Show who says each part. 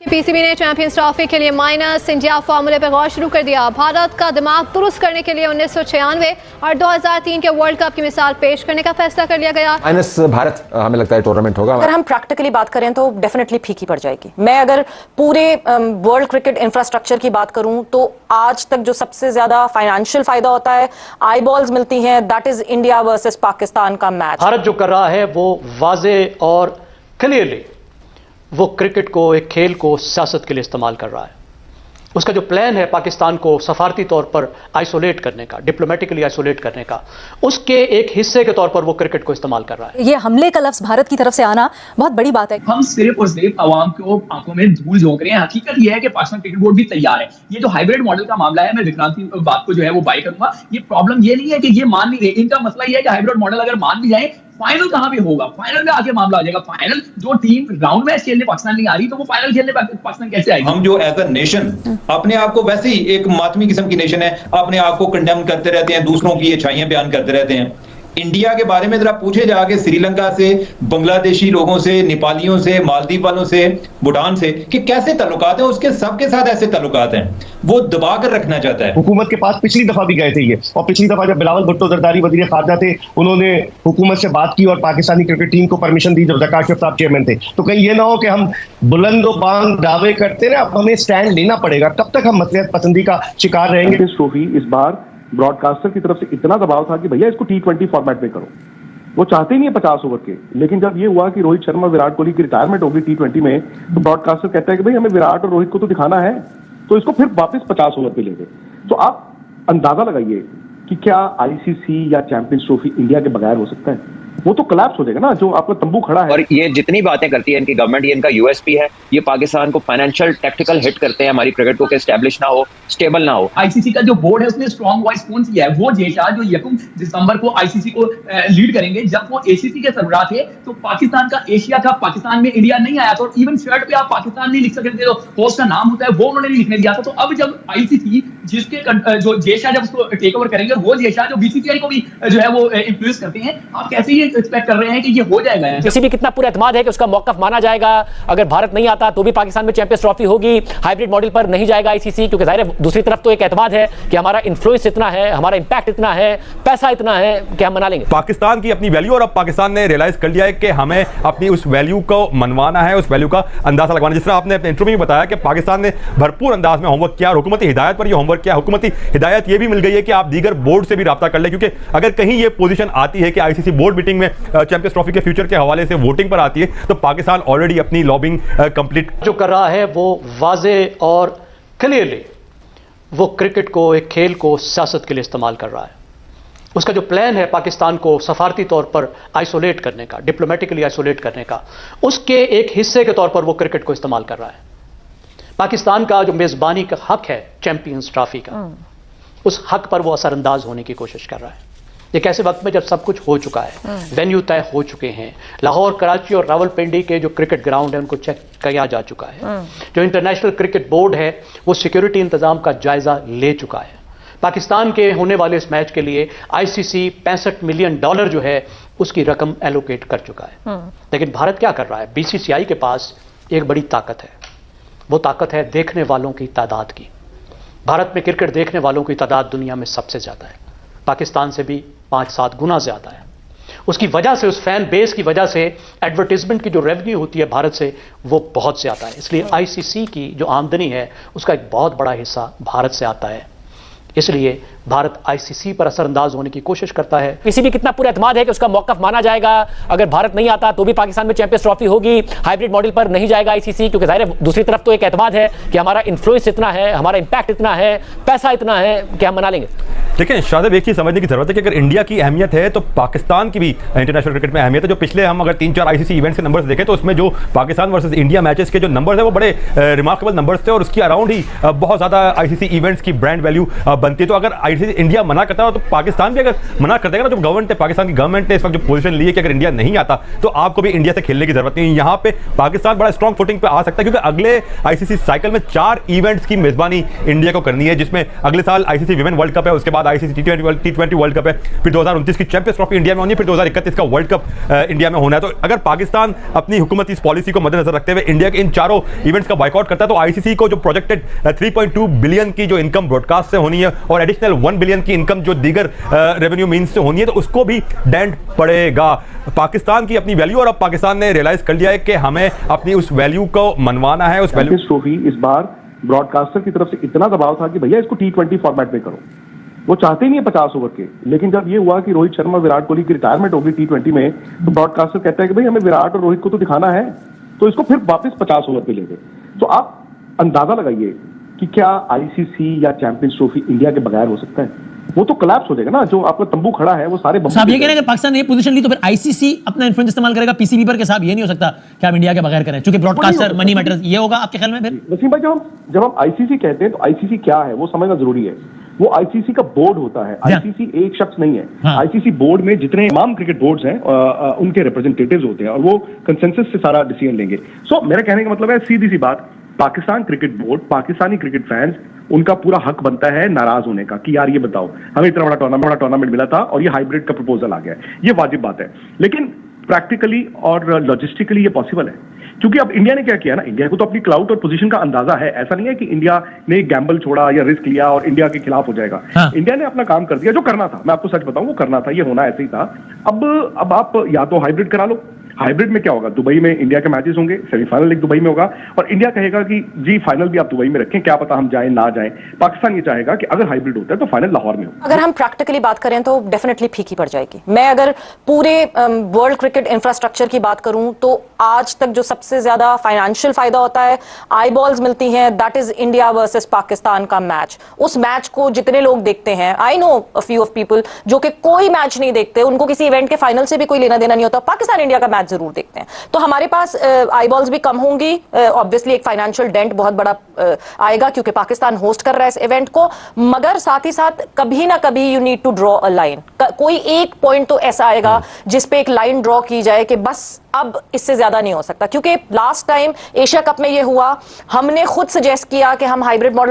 Speaker 1: PCB ने champions trophy के लिए माइनस इंडिया फार्मूले पर गौर शुरू कर दिया। भारत का दिमाग दुरुस्त करने के लिए 1996 और 2003 के वर्ल्ड कप की मिसाल पेश करने का फैसला कर लिया गया।
Speaker 2: माइनस भारत हमें लगता है टूर्नामेंट होगा।
Speaker 3: अगर हम प्रैक्टिकली बात करें तो डेफिनेटली फीकी पड़ जाएगी। मैं अगर पूरे वर्ल्ड क्रिकेट इंफ्रास्ट्रक्चर की बात करूं तो आज तक जो सबसे ज्यादा फाइनेंशियल फायदा होता है, आई बॉल्स मिलती हैं, that is India versus Pakistan का मैच।
Speaker 4: भारत जो कर रहा है वो वाजे और क्लियरली वो क्रिकेट को, एक खेल को सियासत के लिए इस्तेमाल कर रहा है। उसका जो प्लान है पाकिस्तान को सफारती तौर पर आइसोलेट करने का, डिप्लोमेटिकली आइसोलेट करने का, उसके एक हिस्से के तौर पर वो क्रिकेट को इस्तेमाल कर रहा है।
Speaker 3: ये हमले का लफ्ज भारत की तरफ से आना बहुत बड़ी बात है।
Speaker 5: हम सिर्फ और सिर्फ आवाम को आंखों में धूल झोंक रहे हैं। हकीकत ये है कि पाकिस्तान क्रिकेट बोर्ड भी तैयार है। ये जो हाइब्रिड मॉडल का मामला है, मैं विक्रांत की बात को जो है वो बाय करूंगा। ये प्रॉब्लम ये नहीं है कि ये मान नहीं रहे, इनका मसला ये है कि हाइब्रिड मॉडल अगर मान भी जाए, फाइनल कहां पे होगा? फाइनल में आके मामला आ जाएगा। फाइनल जो टीम राउंड मैच खेलने पाकिस्तान नहीं आ रही, तो वो फाइनल खेलने पाकिस्तान कैसे आएगी?
Speaker 6: हम जो एज अ नेशन अपने आप को वैसे ही एक मातमी किस्म की नेशन है, अपने आप को कंडेम करते रहते हैं, दूसरों की अच्छाइयां बयान करते रहते हैं। इंडिया के बारे में जरा पूछे जाके श्रीलंका से, बांग्लादेशी लोगों से, नेपालियों से, मालदीव वालों से, भूटान से, कि कैसे ताल्लुकात हैं उसके, सबके साथ ऐसे ताल्लुकात हैं। वो दबा कर रखना चाहता है।
Speaker 7: हुकूमत के पास पिछली दफा भी गए थे ये, और पिछली दफा जब बिलावल भुट्टो जरदारी वजीर खारजा थे, उन्होंने हुकूमत से बात की और पाकिस्तानी क्रिकेट टीम को परमिशन दी जब ज़कात शरीफ साहब चेयरमैन थे। तो कहीं ये ना हो कि हम बुलंद बांग दावे करते रहे, अब हमें स्टैंड लेना पड़ेगा, तब तक हम मसलियत पसंदी का शिकार रहेंगे।
Speaker 8: ट्रॉफी इस बार ब्रॉडकास्टर की तरफ से इतना दबाव था कि भैया इसको T20 फॉर्मेट में करो। वो चाहते नहीं है 50 ओवर के, लेकिन जब ये हुआ कि रोहित शर्मा, विराट कोहली की रिटायरमेंट होगी T20 में, तो ब्रॉडकास्टर कहता है कि भाई हमें विराट और रोहित को तो दिखाना है, तो इसको फिर वापस 50 ओवर पे ले गए। तो आप अंदाजा लगाइए कि क्या आईसीसी या चैंपियंस ट्रॉफी इंडिया के बगैर हो सकता है? वो तो कोलैप्स हो जाएगा ना, जो आपका तंबू खड़ा है।
Speaker 9: और ये जितनी बातें करती है इनकी गवर्नमेंट, ये इनका यूएसपी है, ये पाकिस्तान को फाइनेंशियल टैक्टिकल हिट करते हैं, हमारी क्रिकेट को एस्टैब्लिश ना हो, स्टेबल ना हो।
Speaker 5: आईसीसी का जो बोर्ड है उसने स्ट्रॉन्ग वॉइस कौन सी है? वो जेशा जो 1 दिसंबर को आईसीसी को लीड करेंगे। जब वो एसीसी के सरबराह थे तो पाकिस्तान का एशिया कप पाकिस्तान में इंडिया नहीं आया था, और इवन शर्ट पे आप पाकिस्तान नहीं लिख सकते थे, तो होस्ट का नाम होता है वो उन्होंने नहीं लिखने दिया था। तो अब जब आईसीसी जिसके जो जेशा जब उसको टेक ओवर करेंगे, वो जेशा जो बीसीसीआई को भी जो है वो इन्फ्लुएंस करते हैं, आप कैसे ये एक्सपेक्ट कर रहे हैं कि ये हो जाएगा?
Speaker 4: किसी भी कितना पूरा एतमाद है कि उसका मौकफ माना जाएगा, अगर भारत नहीं आता तो भी पाकिस्तान में चैंपियंस ट्रॉफी होगी, हाइब्रिड मॉडल पर नहीं जाएगा आईसीसी, क्योंकि जाहिर है दूसरी तरफ तो एक एतमाद है कि हमारा इन्फ्लुएंस इतना है, हमारा इंपैक्ट इतना है, पैसा इतना है कि हम मना लेंगे।
Speaker 10: पाकिस्तान की अपनी वैल्यू, और अब पाकिस्तान ने रियलाइज कर लिया है कि हमें अपनी उस वैल्यू को मनवाना है, उस वैल्यू का अंदाजा लगवाना। जिस तरह आपने अपने इंटरव्यू में बताया कि पाकिस्तान ने भरपूर अंदाज में होमवर्क किया, हुकूमती हिदायत पर यह होमवर्क किया। हुकूमती हिदायत यह भी मिल गई है कि आप दीगर बोर्ड से भी राब्ता कर लें, क्योंकि अगर कहीं यह पोजीशन आती है कि आईसीसी बोर्ड मीटिंग में चैंपियंस ट्रॉफी के फ्यूचर के हवाले से वोटिंग पर आती है, तो पाकिस्तान ऑलरेडी अपनी लॉबिंग कंप्लीट
Speaker 4: जो कर रहा है वो वाजे और क्लियरली वो क्रिकेट को, एक खेल को सियासत के लिए इस्तेमाल कर रहा है। उसका जो प्लान है पाकिस्तान को सफारती तौर पर आइसोलेट करने का, डिप्लोमेटिकली आइसोलेट करने का, उसके एक हिस्से के तौर पर वो क्रिकेट को इस्तेमाल कर रहा है। पाकिस्तान का जो मेजबानी का हक है चैंपियंस ट्रॉफी का, उस हक पर वो असरअंदाज होने की कोशिश कर रहा है। एक ऐसे वक्त में जब सब कुछ हो चुका है, वेन्यू तय हो चुके हैं, लाहौर, कराची और रावलपिंडी के जो क्रिकेट ग्राउंड है उनको चेक किया जा चुका है, जो इंटरनेशनल क्रिकेट बोर्ड है वो सिक्योरिटी इंतजाम का जायजा ले चुका है। पाकिस्तान के होने वाले इस मैच के लिए आईसीसी $65 मिलियन जो है उसकी रकम एलोकेट कर चुका है। लेकिन भारत क्या कर रहा है? बीसीसीआई के पास एक बड़ी ताकत है, वो ताकत है देखने वालों की तादाद की। भारत में क्रिकेट देखने वालों की तादाद दुनिया में सबसे ज्यादा है, पाकिस्तान से भी 5-7 गुना ज्यादा है। उसकी वजह से, उस फैन बेस की वजह से एडवर्टाइजमेंट की जो रेवेन्यू होती है भारत से, वो बहुत ज्यादा है। इसलिए आईसीसी की जो आमदनी है उसका एक बहुत बड़ा हिस्सा भारत से आता है। इसलिए भारत आईसीसी पर असरअंदाज होने की कोशिश करता है। किसी भी कितना पूरा एतमाद है कि उसका मौकफ माना जाएगा, अगर भारत नहीं आता तो भी पाकिस्तान में चैंपियंस ट्रॉफी होगी, हाइब्रिड मॉडल पर नहीं जाएगा आईसीसी, क्योंकि जाहिर है दूसरी तरफ तो एक एतमाद है कि हमारा इन्फ्लुएंस इतना है, हमारा इंपैक्ट इतना है, पैसा इतना है कि हम मना लेंगे।
Speaker 10: लेकिन शायद एक चीज समझने की जरूरत है कि अगर इंडिया की अहमियत है तो पाकिस्तान की भी इंटरनेशनल क्रिकेट में अहमियत है। जो पिछले हम अगर 3-4 आईसीसी इवेंट्स के नंबर्स देखें तो उसमें जो पाकिस्तान वर्सेस इंडिया मैचेस के जो नंबर्स है वो बड़े रिमार्केबल नंबर्स थे, और उसकी अराउंड ही बहुत ज्यादा आईसीसी इवेंट्स की ब्रांड वैल्यू बनती है। तो अगर आईसीसी इंडिया मना करता है तो पाकिस्तान भी अगर मना कर देगा ना, जो गवर्नमेंट है, पाकिस्तान की गवर्नमेंट ने इस वक्त जो पोजीशन ली है कि अगर इंडिया नहीं आता तो आपको भी इंडिया से खेलने की जरूरत नहीं। यहाँ पे पाकिस्तान बड़ा स्ट्रॉन्ग फुटिंग पे आ सकता है, क्योंकि अगले आईसीसी साइकिल में 4 इवेंट्स की मेजबानी इंडिया को करनी है, जिसमें अगले साल आईसीसी विमेन वर्ल्ड कप है, उसके बाद आईसीसी टी20 वर्ल्ड कप है, फिर 2029 की चैंपियंस ट्रॉफी इंडिया में होनी है, फिर 2031 का वर्ल्ड कप इंडिया में होना है। तो अगर पाकिस्तान अपनी हुकूमती इस पॉलिसी को मद्देनजर रखते हुए इंडिया के इन चारों इवेंट्स का बायकॉट करता है तो आईसीसी को जो प्रोजेक्टेड 3.2 बिलियन की जो इनकम ब्रॉडकास्ट से होनी है और एडिशनल 1 बिलियन की इनकम जो दीगर रेवेन्यू मींस से होनी है, तो उसको भी डेंट पड़ेगा। पाकिस्तान की अपनी वैल्यू, और अब पाकिस्तान ने रियलाइज कर लिया है कि हमें अपनी उस वैल्यू को मनवाना है। उस वैल्यू
Speaker 8: ट्रॉफी इस बार ब्रॉडकास्टर की तरफ से इतना दबाव था कि भैया इसको T20 फॉर्मेट में करो। वो चाहते ही नहीं है 50 ओवर के, लेकिन जब ये हुआ कि रोहित शर्मा विराट कोहली की रिटायरमेंट होगी T20 में, तो ब्रॉडकास्टर कहता है कि भाई हमें विराट और रोहित को तो दिखाना है, तो इसको फिर वापस 50 ओवर पे ले गए। तो आप अंदाजा लगाइए कि क्या आईसीसी या चैंपियंस ट्रॉफी इंडिया के बगैर हो सकता है? वो तो कोलैप्स हो जाएगा ना। जो आपका तंबू खड़ा है वो सारे
Speaker 11: साहब ये कह रहे हैं कि पाकिस्तान ने ये पोजीशन ली तो फिर आईसीसी अपना इन्फ्लुएंस इस्तेमाल करेगा पीसीबी पर, के साहब ये नहीं हो सकता कि आप इंडिया के बगैर करें, क्योंकि ब्रॉडकास्टर मनी मैटर्स, ये होगा आपके ख्याल में? फिर
Speaker 8: वसीम भाई, जब हम आईसीसी कहते हैं तो आईसीसी क्या है वो समझना जरूरी है। वो आईसीसी का बोर्ड होता है, आईसीसी एक शख्स नहीं है। आईसीसी बोर्ड में जितने तमाम क्रिकेट बोर्ड्स हैं उनके रिप्रेजेंटेटिव्स होते हैं और वो कंसेंसस से सारा डिसीजन लेंगे। सो मेरा कहने का मतलब है सीधी सी बात, Pakistan cricket board, Pakistani cricket fans, उनका पूरा हक बनता है नाराज होने का कि यार ये बताओ हमें इतना बड़ा टूर्नामेंट मिला था और ये हाइब्रिड का प्रपोजल आ गया है। ये वाजिब बात है, लेकिन प्रैक्टिकली और लॉजिस्टिकली ये पॉसिबल है, क्योंकि अब इंडिया ने क्या किया ना, इंडिया को तो अपनी क्लाउड और पोजीशन का अंदाजा है। ऐसा नहीं है कि इंडिया ने गैम्बल छोड़ा या रिस्क लिया और इंडिया के खिलाफ हो जाएगा। इंडिया ने अपना काम कर दिया, जो करना था। मैं आपको सच बताऊं, वो करना था, ये होना ऐसे ही था। अब आप या तो हाइब्रिड करा लो। हाइब्रिड में क्या होगा, दुबई में इंडिया के मैचेस होंगे, सेमीफाइनल एक दुबई में होगा और इंडिया कहेगा कि जी फाइनल भी आप दुबई में रखें, क्या पता हम जाएं ना जाएं। पाकिस्तान ये चाहेगा कि अगर हाइब्रिड होता है तो फाइनल लाहौर में हो।
Speaker 3: अगर हम प्रैक्टिकली बात करें तो डेफिनेटली फीकी पड़ जाएगी। मैं अगर पूरे वर्ल्ड क्रिकेट इंफ्रास्ट्रक्चर की बात करूं तो आज तक जो सबसे ज्यादा फाइनेंशियल फायदा होता है, आई बॉल्स मिलती हैं, that is India versus Pakistan का मैच। उस मैच को जितने लोग देखते हैं, I know a few of people जो कि कोई मैच नहीं देखते, उनको किसी इवेंट के फाइनल से भी कोई लेना देना नहीं होता, पाकिस्तान इंडिया का मैच जरूर देखते हैं। तो हमारे पास आई बॉल्स भी कम होंगी, ऑब्वियसली एक फाइनेंशियल डेंट बहुत बड़ा आएगा क्योंकि पाकिस्तान होस्ट कर रहा है इस इवेंट को, मगर साथ ही साथ कभी ना कभी you need to draw a line. कोई एक पॉइंट तो ऐसा आएगा जिस पे एक लाइन ड्रॉ की जाए कि बस अब इससे ज्यादा नहीं हो सकता, क्योंकि लास्ट टाइम एशिया कप में ये हुआ, हमने खुद सजेस्ट किया कि हम हाइब्रिड मॉडल